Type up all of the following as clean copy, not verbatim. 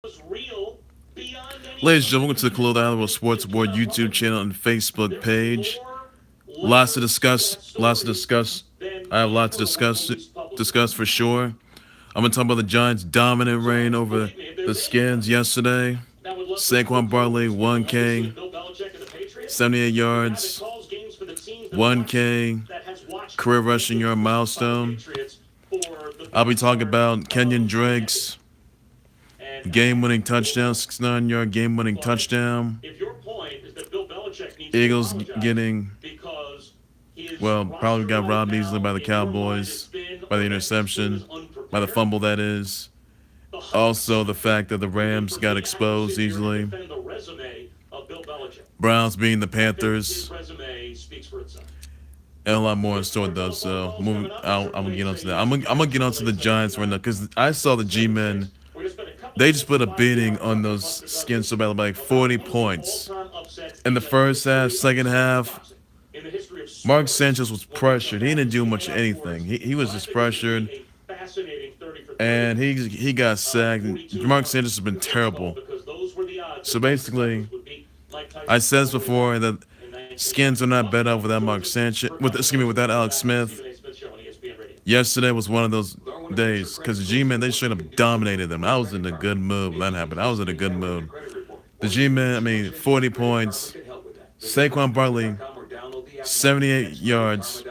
Ladies and gentlemen, welcome to the Khalil Sports Board YouTube channel and Facebook page. Lots to discuss. Lots to discuss. I have a lot to discuss for sure. I'm gonna talk about the Giants' dominant reign over the Skins yesterday. Saquon Barkley, 1K, 78 yards, 1K, career rushing yard milestone. I'll be talking about Kenyan Drake's game-winning touchdown, 69-yard game-winning touchdown. Eagles getting, well, probably got robbed easily by the Cowboys, by the interception, by the fumble that is. Also, the fact that the Rams got exposed easily. Browns being the Panthers. And a lot more in store though, so I'm gonna get onto that. I'm gonna get onto the Giants right now because I saw the G-men. They just put a beating on those Skins so bad, like 40 points. In the first half, second half, Mark Sanchez was pressured. He didn't do much of anything. He was just pressured, and he got sacked. Mark Sanchez has been terrible. So basically, I said this before that Skins are not better off without Mark Sanchez. Without Alex Smith. Yesterday was one of those days because the G-men, they straight up dominated them. I was in a good mood when that happened. I was in a good mood. The G-men, 40 points. Saquon Barkley, 78 yards.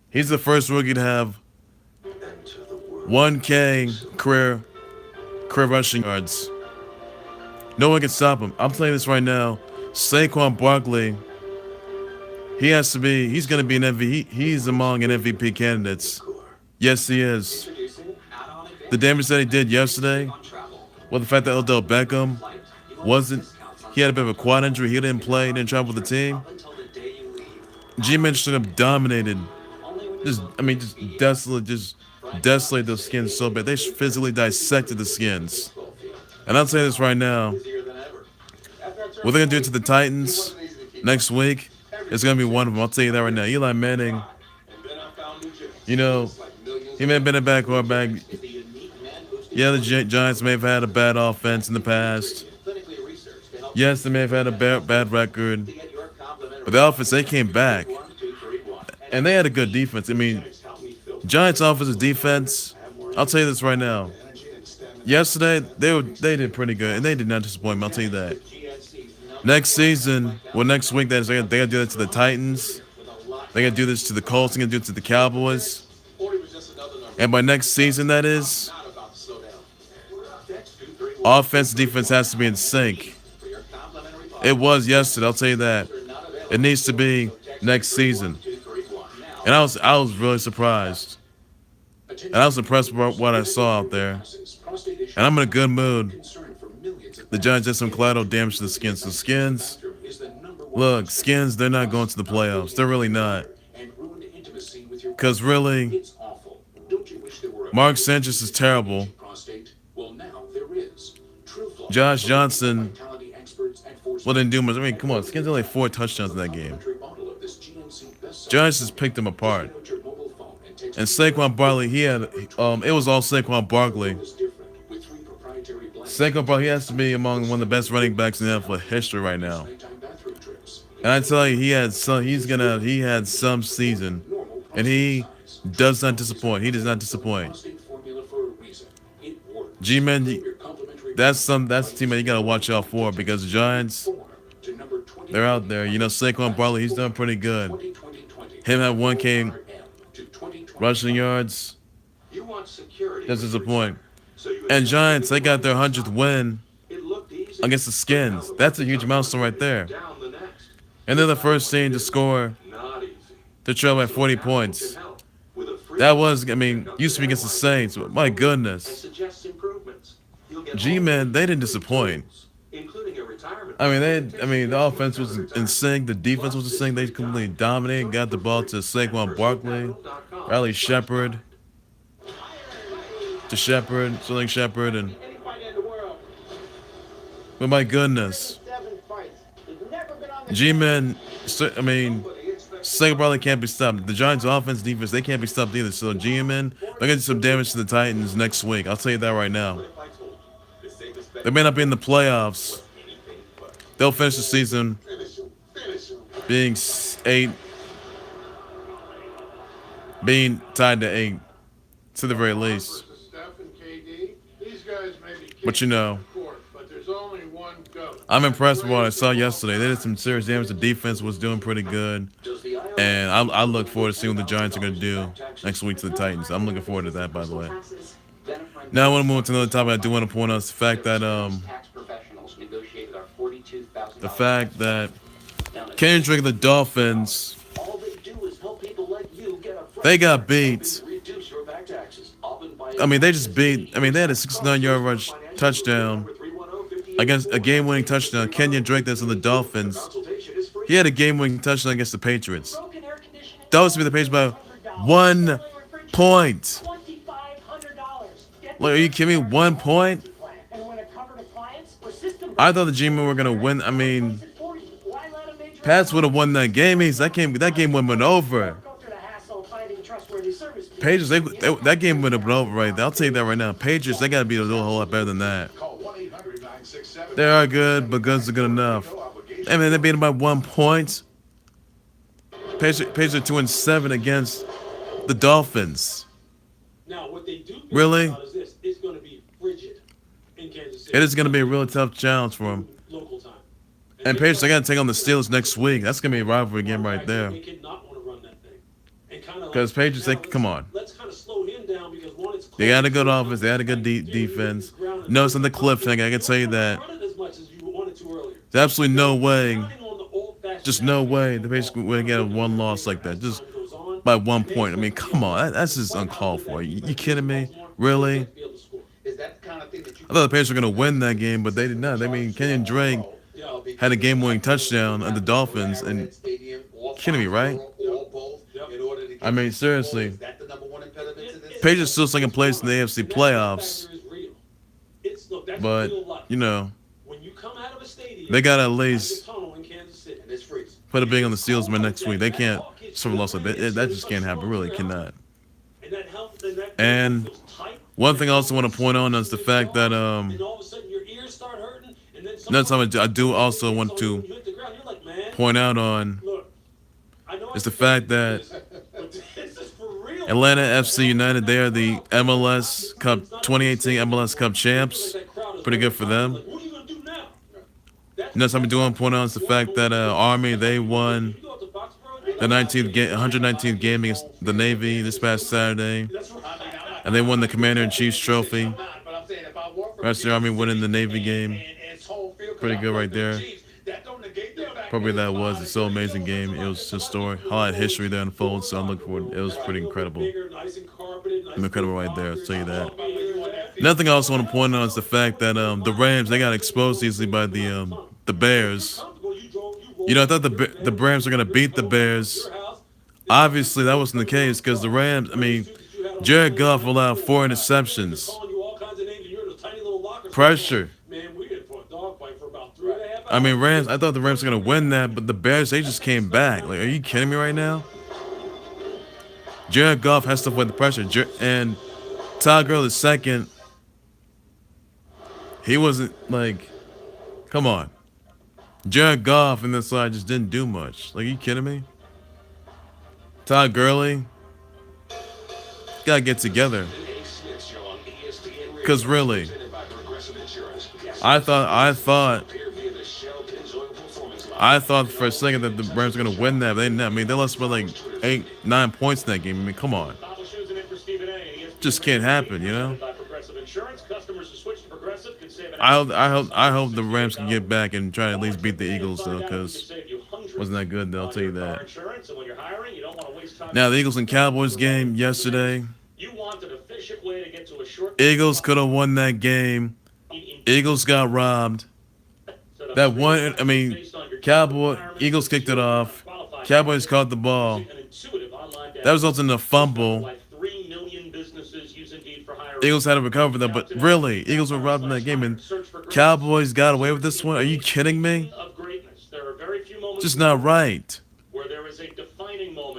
He's the first rookie to have 1K career rushing yards. No one can stop him. I'm telling you this right now. Saquon Barkley, he's going to be an MVP. He's among an MVP candidates. Yes, he is. The damage that he did yesterday, well, the fact that Odell Beckham he had a bit of a quad injury. He didn't play, didn't travel with the team. G-Men should have dominated. Just desolate those Skins so bad. They physically dissected the Skins. And I'll say this right now. What they're going to do to the Titans next week is going to be one of them. I'll tell you that right now. Eli Manning, he may have been a bad quarterback. Yeah, the Giants may have had a bad offense in the past. Yes, they may have had a bad record. But the offense, they came back. And they had a good defense. Giants' offensive defense, I'll tell you this right now. Yesterday, they did pretty good. And they did not disappoint me, I'll tell you that. Next week, they got to do that to the Titans. They got to do this to the Colts. They got to do it to the Cowboys. And by next season, that is, offense, defense has to be in sync. It was yesterday, I'll tell you that. It needs to be next season. And I was really surprised. And I was impressed with what I saw out there. And I'm in a good mood. The Giants did some collateral damage to the Skins. The Skins, look, Skins, they're not going to the playoffs. They're really not. Because really, Mark Sanchez is terrible. Josh Johnson, didn't do much. Come on, Skins only 4 touchdowns in that game. Giants just picked them apart. And Saquon Barkley, it was all Saquon Barkley. Saquon Barkley, he has to be among one of the best running backs in NFL history right now. And I tell you, he had some season, and he does not disappoint. He does not disappoint. G-Men, that's the team that you gotta watch out for because the Giants, they're out there. Saquon Barkley, he's done pretty good. Him at 1K rushing yards, doesn't disappoint. And Giants, they got their 100th win against the Skins. That's a huge milestone right there. And they're the first team to score to trail by 40 points. That was, used to be against the Saints. But my goodness. G-Men, they didn't disappoint. The offense was in sync. The defense was in sync. They completely dominated. Got the ball to Saquon Barkley, Riley Shepard, Sterling Shepard, and but my goodness, G-Men. Saquon Barkley can't be stopped. The Giants' offense, defense, they can't be stopped either. So G-Men, they're gonna do some damage to the Titans next week. I'll tell you that right now. They may not be in the playoffs. They'll finish the season being 8, being tied to 8, to the very least. But you know, I'm impressed with what I saw yesterday. They did some serious damage. The defense was doing pretty good. And I look forward to seeing what the Giants are going to do next week to the Titans. I'm looking forward to that, by the way. Now I want to move on to another topic. I do want to point out the fact that Kenyan Drake and the Dolphins, they got beat. I mean, they just beat. I mean, they had a 69-yard rush touchdown against a game-winning touchdown. Kenyan Drake, that's on the Dolphins. He had a game-winning touchdown against the Patriots. Dolphins beat the Patriots by 1 point. Like, are you kidding me? 1 point? I thought the G-Men were gonna win. I mean, Pats would have won that game. That game went over. Patriots, that game would have been over right there. I'll tell you that right now. Patriots, they gotta be a whole lot better than that. They are good, but goods are good enough. I mean, they beat them by 1 point. Patriots are 2-7 against the Dolphins. Really? It is going to be a really tough challenge for them. And Patriots, they got to take on the Steelers next week. That's going to be a rivalry game right there. Because Patriots, come on. They got a good offense. They had a good defense. No, it's on the cliffhanger. I can tell you that. There's absolutely no way. Just no way the Patriots would get one loss like that. Just by 1 point. I mean, come on. That's just uncalled for. You kidding me? Really? I thought the Patriots were going to win that game, but they did not. I mean, Kenyan Drake had a game-winning touchdown on the Dolphins, and kidding me, right? I mean, seriously. Patriots still second place in the AFC playoffs, but, you know, they got to at least put a big on the Steelers by next week. They can't suffer a loss like that. That just can't happen. Really cannot. And one thing I also want to point on is the fact that another time I do also want to point out on is the fact that Atlanta FC United, they are the MLS Cup 2018 MLS Cup champs. Pretty good for them. Another time I do want to point out is the fact that Army, they won the 119th game against the Navy this past Saturday. And they won the Commander-in-Chief's trophy. Rest of the Army winning the Navy game. Pretty good right there. Probably that was a so amazing game. It was just a story. A lot of history there unfolds, so I'm looking forward. It was pretty incredible. Incredible right there, I'll tell you that. Another thing I also want to point out is the fact that the Rams, they got exposed easily by the Bears. You know, I thought the Rams were going to beat the Bears. Obviously, that wasn't the case because the Rams, I mean, Jared Goff allowed 4 interceptions. Pressure. I mean, Rams, I thought the Rams were going to win that, but the Bears, they just came back. Like, are you kidding me right now? Jared Goff has to avoid the pressure. And Todd Gurley second, he wasn't like, come on. Jared Goff in this side just didn't do much. Like, are you kidding me? Todd Gurley, gotta get together. Because really, I thought for a second that the Rams were going to win that. But I mean, they lost by like 8, 9 points in that game. I mean, come on. Just can't happen, you know? I hope the Rams can get back and try to at least beat the Eagles, though, because it wasn't that good, though, I'll tell you that. Now, the Eagles and Cowboys game yesterday. Eagles could have won that game. Eagles got robbed. That one, I mean, Eagles kicked it off. Cowboys caught the ball. That resulted in a fumble. Eagles had to recover that, but really, Eagles were robbed in that game, and Cowboys got away with this one? Are you kidding me? Just not right.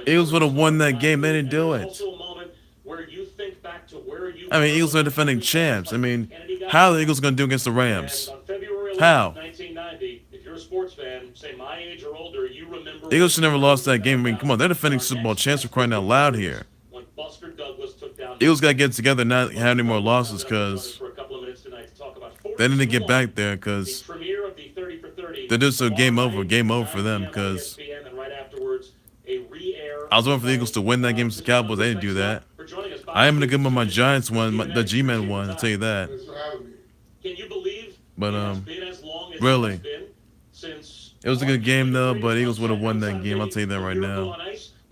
Eagles would have won that game. They didn't do it. I mean, Eagles are defending champs. I mean, How are the Eagles going to do against the Rams? How? Eagles should never lost that game. I mean, come on, they're defending Super Bowl champs for crying out loud here. Eagles got to get together and not have any more losses because they need to get back there because they're just a game over for them because I was waiting for the Eagles to win that game against the Cowboys. They didn't do that. I am going to give them my Giants one, the G-Men one, I'll tell you that. But, really, it was a good game though, but Eagles would have won that game. I'll tell you that right now.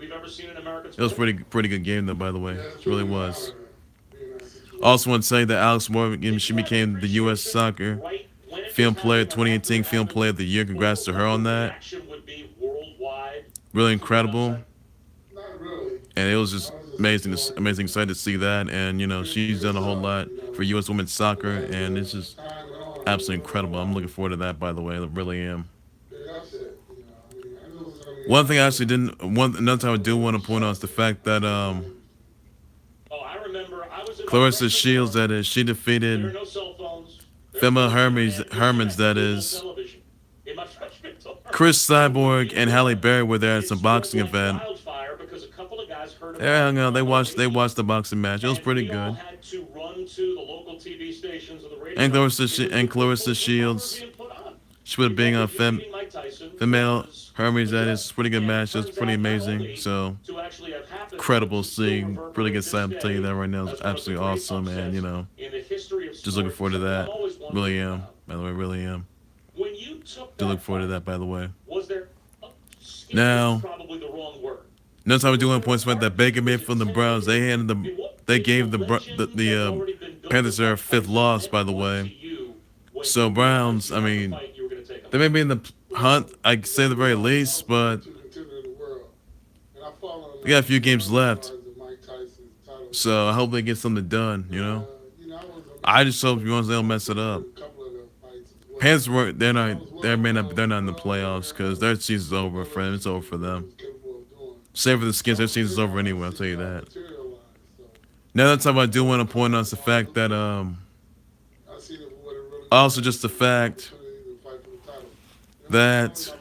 It was pretty good game though, by the way. It really was. Also want to say that Alex Morgan, she became the U.S. Soccer Film Player 2018 Film Player of the Year. Congrats to her on that. Really incredible. And it was just amazing sight to see that. And you know, she's done a whole lot for U.S. women's soccer, and it's just absolutely incredible. I'm looking forward to that, by the way. I really am. One thing I actually another time I do want to point out is the fact that Clarissa Shields, that is, she defeated Femma Hermans, that is. Chris Cyborg and Halle Berry were there at some boxing event. Yeah, they watched the boxing match. It was pretty good. And Clarissa Shields, she would have been a female Hermes. That is a pretty good match. That's pretty amazing. So incredible seeing. Really good sight. I'll tell you that right now. It's absolutely awesome. And you know, just looking forward to that. Really am. By the way, really am. Do look forward to that. By the way. Now, another time we do want to point out that Baker Mayfield and the Browns, they gave the Panthers their fifth loss. By the way. So Browns, I mean, they may be in the hunt, I could say the very least, but they got a few games left. So I hope they get something done, you know? I just hope they don't mess it up. Panthers they're not in the playoffs because their season's over for them. It's over for them. Same for the Skins, their season's over anyway, I'll tell you that. Now that's how I do want to point out the fact that also just the fact that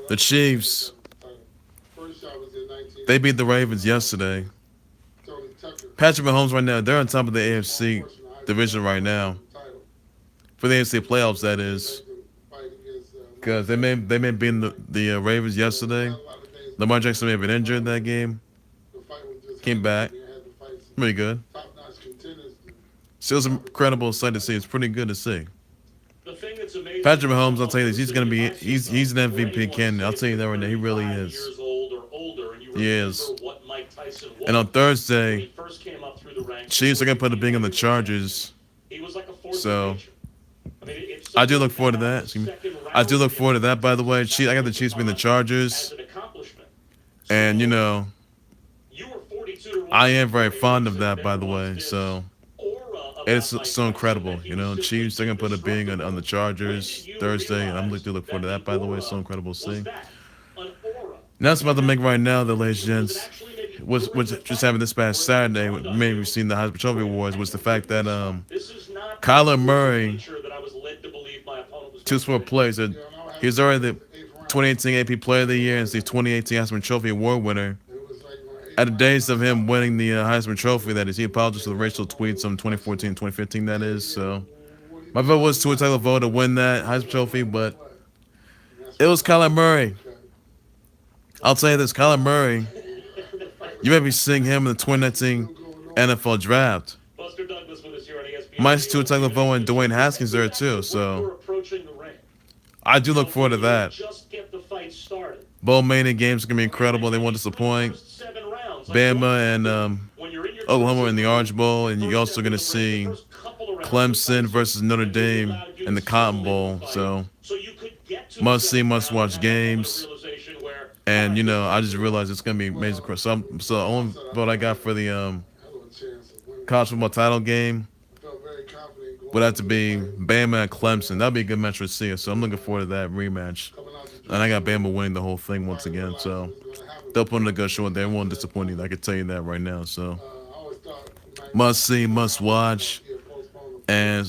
the Chiefs, they beat the Ravens yesterday. Patrick Mahomes right now, they're on top of the AFC division right now. For the AFC playoffs, that is. Because they may beat the Ravens yesterday. Lamar Jackson may have been injured in that game. Came back. Pretty good. Still some incredible sight to see. It's pretty good to see. Patrick Mahomes, I'll tell you this, he's an MVP candidate. I'll tell you that right now. He really is. He is. And on Thursday, Chiefs are gonna put a big on the Chargers. So I do look forward to that. I do look forward to that, by the way. I got the Chiefs being the Chargers. And you know, I am very fond of that, by the way. So it's so incredible, you know. Chiefs, they're gonna put a big on the Chargers Thursday, and I'm looking to look forward to that. By the way, so incredible to see. Now it's about to make right now, the ladies and gents, was just having this past Saturday. Maybe we've seen the Heisman Trophy Awards. Was the fact that Kyler Murray, 2 sport plays. He's already the 2018 AP Player of the Year and the 2018 Heisman Trophy Award winner. At the days of him winning the Heisman Trophy, that is, he apologized for the racial tweets from 2014, 2015, that is. So my vote was Tua Tagovailoa to win that Heisman Trophy, but it was Kyler Murray. I'll tell you this, Kyler Murray, you may be seeing him in the 2019 NFL Draft. Mine's Tua Tagovailoa and Dwayne Haskins there too, so I do look forward to that. Bowl Mania games are going to be incredible. They won't disappoint. Bama and Oklahoma in the Orange Bowl, and you're also going to see Clemson versus Notre Dame in the Cotton Bowl. So must see, must watch games. And you know, I just realized it's going to be amazing. So the only vote I got for the college football title game would have to be Bama and Clemson. That'd be a good match to see. So I'm looking forward to that rematch. And I got Bama winning the whole thing once again. So they'll put in a good show. They won't disappoint you. I can tell you that right now. So must see, must watch. And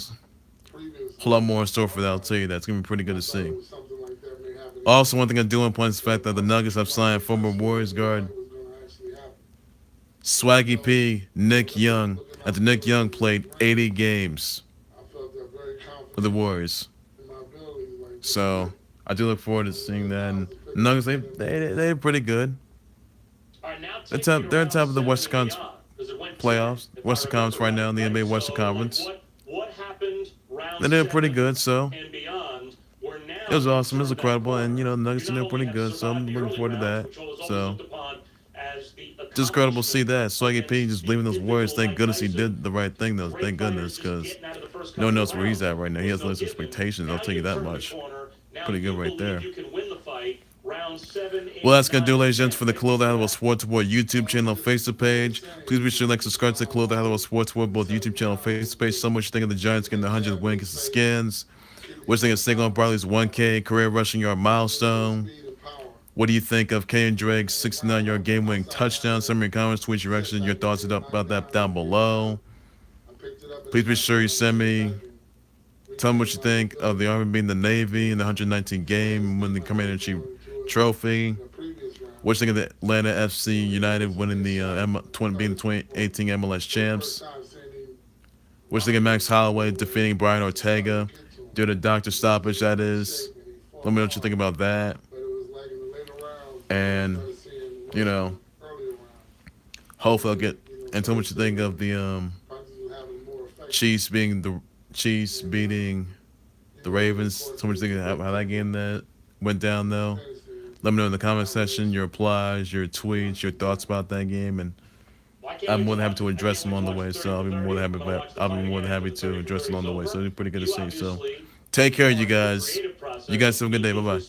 a whole lot more in store for that. I'll tell you that. It's gonna be pretty good to see. Also, one thing I do want to point is the fact that the Nuggets have signed former Warriors guard Swaggy P, Nick Young, after Nick Young played 80 games for the Warriors. So I do look forward to seeing that. And Nuggets, they're pretty good. They're on top of the Western Conference playoffs, Western Conference right now in the NBA Western Conference. They're doing pretty good. So it was awesome. It was incredible, and the Nuggets are doing pretty good. So I'm looking forward to that. So just incredible to see that. Swaggy P just leaving those Warriors. Thank goodness he did the right thing, though. Thank goodness, because no one knows where he's at right now. He has less expectations. I'll tell you that much. Pretty good right there. Well, that's going to do, ladies and gents, for the Khalil the Hannibal Sports Report YouTube channel, Facebook page. Please be sure to like, subscribe to the Khalil the Hannibal Sports Report, both YouTube channel and Facebook page. So much you think of the Giants getting the 100th win against the Skins. What do you think of Saquon Barkley's 1K career rushing yard milestone? What do you think of Kenyan Drake's 69-yard game-winning touchdown? Some of your comments, tweets, your reactions, your thoughts about that down below. Please be sure you send me. Tell me what you think of the Army beating the Navy in the 119 game, winning the Commander-in-Chief trophy. What do you think of the Atlanta FC United winning the being the 2018 MLS champs? What do you think of Max Holloway defeating Brian Ortega due to doctor stoppage? That is. Let me know what you think about that. And hopefully I'll get. And tell me what you think of the Chiefs beating the Ravens. Tell me what you think of how that game that went down, though. Let me know in the comment section your replies, your tweets, your thoughts about that game, and I'm more than happy to address them on the way. So I'll be more than happy to address them on the way. So it'll be pretty good to see. So take care, you guys. You guys have a good day. Bye bye.